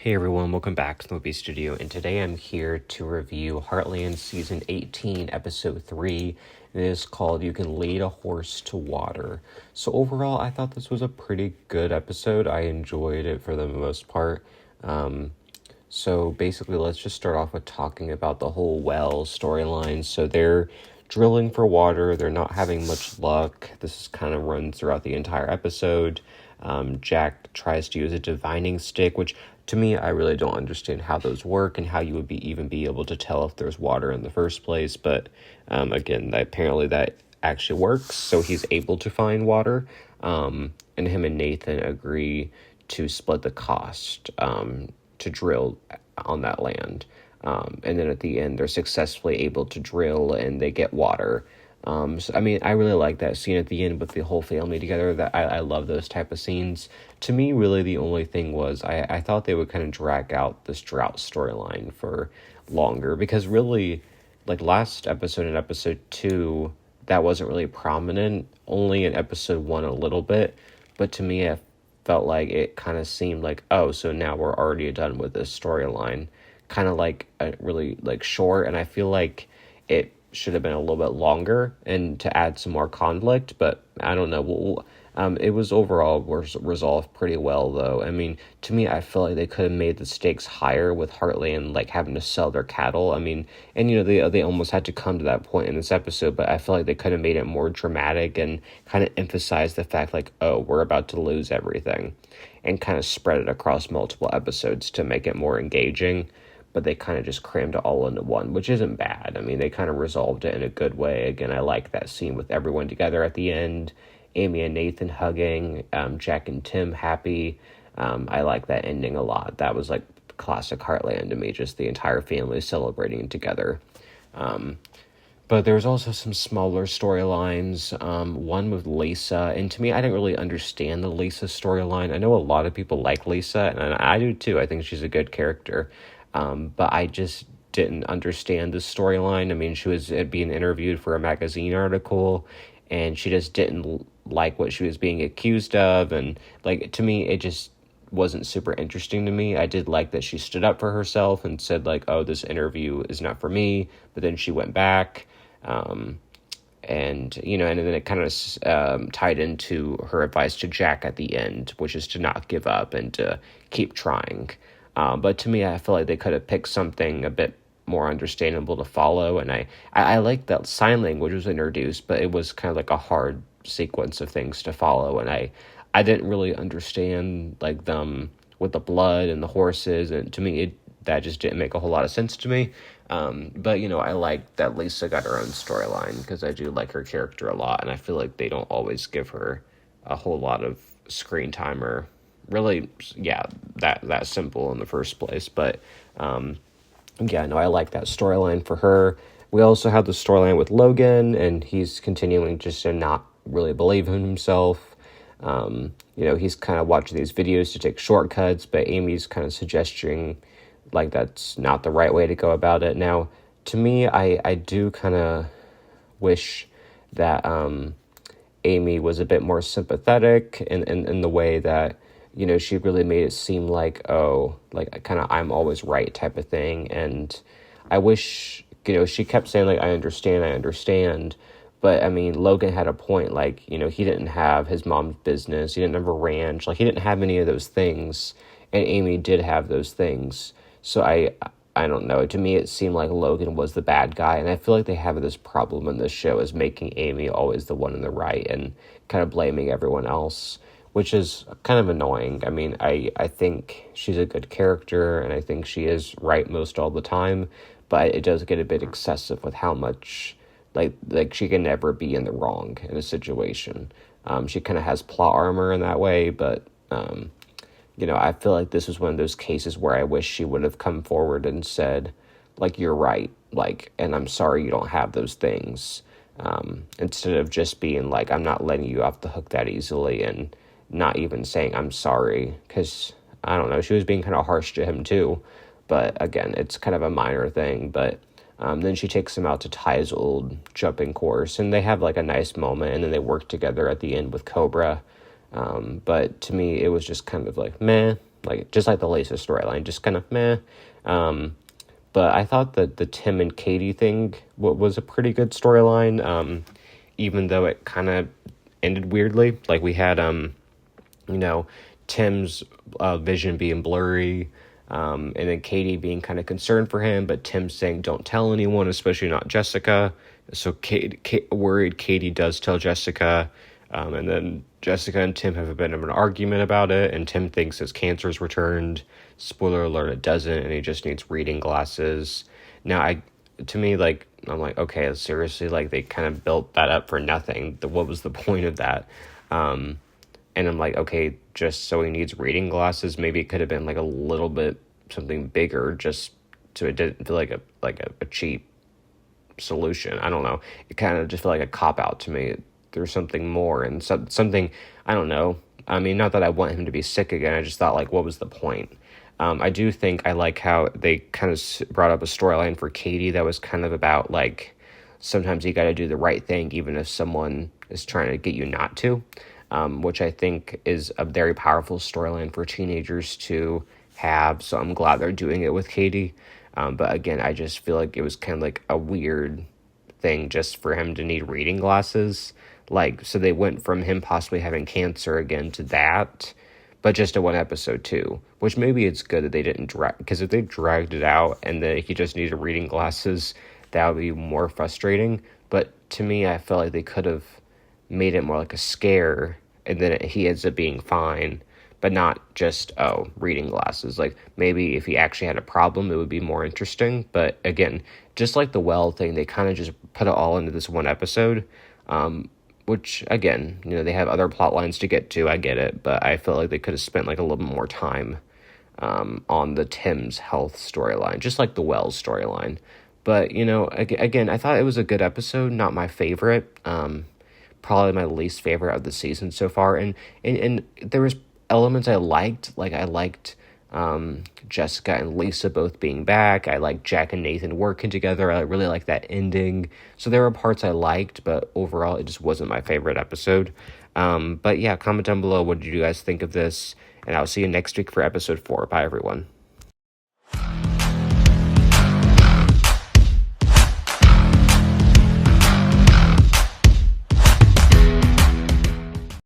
Hey everyone, welcome back to the Movie Studio, and today I'm here to review Heartland Season 18, Episode 3, and it is called You Can Lead a Horse to Water. So overall, I thought this was a pretty good episode. I enjoyed it for the most part. So basically, let's just start off with talking about the whole well storyline. So they're drilling for water, they're not having much luck. This kind of runs throughout the entire episode. Jack tries to use a divining stick, which to me, I really don't understand how those work and how you would even be able to tell if there's water in the first place. But again, apparently that actually works. So he's able to find water. And him and Nathan agree to split the cost to drill on that land. And then at the end, they're successfully able to drill and they get water. So, I mean, I really like that scene at the end with the whole family together. That I love those type of scenes. To me, really, the only thing was I thought they would kind of drag out this drought storyline for longer, because really, like last episode and episode 2, that wasn't really prominent. Only in episode 1 a little bit, but to me, I felt like it kind of seemed like, oh, so now we're already done with this storyline, kind of like really like short, and I feel like it should have been a little bit longer and to add some more conflict, but I don't know. It was overall resolved pretty well, though. I mean, to me, I feel like they could have made the stakes higher with Heartland, like having to sell their cattle. I mean, and you know, they almost had to come to that point in this episode, but I feel like they could have made it more dramatic and kind of emphasize the fact like, oh, we're about to lose everything, and kind of spread it across multiple episodes to make it more engaging. But they kind of just crammed it all into one, which isn't bad. I mean, they kind of resolved it in a good way. Again, I like that scene with everyone together at the end. Amy and Nathan hugging, Jack and Tim happy. I like that ending a lot. That was like classic Heartland to me, just the entire family celebrating together. But there was also some smaller storylines, one with Lisa, and to me, I didn't really understand the Lisa storyline. I know a lot of people like Lisa, and I do too. I think she's a good character. But I just didn't understand the storyline. I mean, she was being interviewed for a magazine article, and she just didn't like what she was being accused of. And, like, to me, it just wasn't super interesting to me. I did like that she stood up for herself and said, like, oh, this interview is not for me. But then she went back. And, you know, and then it kind of tied into her advice to Jack at the end, which is to not give up and to keep trying. But to me, I feel like they could have picked something a bit more understandable to follow. And I like that sign language was introduced, but it was kind of like a hard sequence of things to follow. And I didn't really understand like them with the blood and the horses. And to me, that just didn't make a whole lot of sense to me. But, you know, I like that Lisa got her own storyline because I do like her character a lot. And I feel like they don't always give her a whole lot of screen time or really, yeah, that simple in the first place. But yeah, no, I like that storyline for her. We also have the storyline with Logan, and he's continuing just to not really believe in himself. You know, he's kind of watching these videos to take shortcuts, but Amy's kind of suggesting like that's not the right way to go about it. Now, to me, I do kind of wish that Amy was a bit more sympathetic in the way that, you know, she really made it seem like, oh, like kind of I'm always right type of thing. And I wish, you know, she kept saying like, I understand. But I mean, Logan had a point, like, you know, he didn't have his mom's business. He didn't have a ranch. Like, he didn't have any of those things. And Amy did have those things. So I don't know. To me, it seemed like Logan was the bad guy. And I feel like they have this problem in this show is making Amy always the one in the right and kind of blaming everyone else, which is kind of annoying. I mean, I think she's a good character, and I think she is right most all the time, but it does get a bit excessive with how much, like she can never be in the wrong in a situation. She kind of has plot armor in that way, but, you know, I feel like this was one of those cases where I wish she would have come forward and said, like, you're right, like, and I'm sorry you don't have those things, instead of just being like, I'm not letting you off the hook that easily, and not even saying I'm sorry, because I don't know, she was being kind of harsh to him too. But again, it's kind of a minor thing. But then she takes him out to Ty's old jumping course, and they have like a nice moment, and then they work together at the end with Cobra. But to me, it was just kind of like meh. like just like the Lisa storyline, just kind of meh. But I thought that the Tim and Katie thing was a pretty good storyline, even though it kind of ended weirdly. Like we had, you know, Tim's vision being blurry, and then Katie being kind of concerned for him, but Tim saying don't tell anyone, especially not Jessica. So Kate worried Katie does tell Jessica, and then Jessica and Tim have a bit of an argument about it, and Tim thinks his cancer's returned. Spoiler alert, it doesn't, and he just needs reading glasses. Now, to me, like, I'm like, okay, seriously, like, they kind of built that up for nothing. What was the point of that? And I'm like, okay, just so he needs reading glasses, maybe it could have been, like, a little bit something bigger, just so it didn't feel like a cheap solution. I don't know. It kind of just felt like a cop-out to me. There's something more, and something, I don't know. I mean, not that I want him to be sick again, I just thought, like, what was the point? I do think I like how they kind of brought up a storyline for Katie that was kind of about, like, sometimes you got to do the right thing even if someone is trying to get you not to, which I think is a very powerful storyline for teenagers to have, so I'm glad they're doing it with Katie. But again, I just feel like it was kind of like a weird thing just for him to need reading glasses. Like, so they went from him possibly having cancer again to that, but just in one episode too, which maybe it's good that they didn't drag, because if they dragged it out and then he just needed reading glasses, that would be more frustrating. But to me, I felt like they could have made it more like a scare, and then he ends up being fine, but not just, oh, reading glasses. Like, maybe if he actually had a problem, it would be more interesting. But again, just like the well thing, they kind of just put it all into this one episode, which, again, you know, they have other plot lines to get to, I get it, but I feel like they could have spent, like, a little bit more time on the Tim's health storyline, just like the Wells storyline. But, you know, again, I thought it was a good episode, not my favorite, probably my least favorite of the season so far, and there was elements I liked, like I liked Jessica and Lisa both being back. I like Jack and Nathan working together. I really like that ending. So there were parts I liked, but overall it just wasn't my favorite episode. But yeah, comment down below, what did you guys think of this? And I'll see you next week for episode 4. Bye, everyone.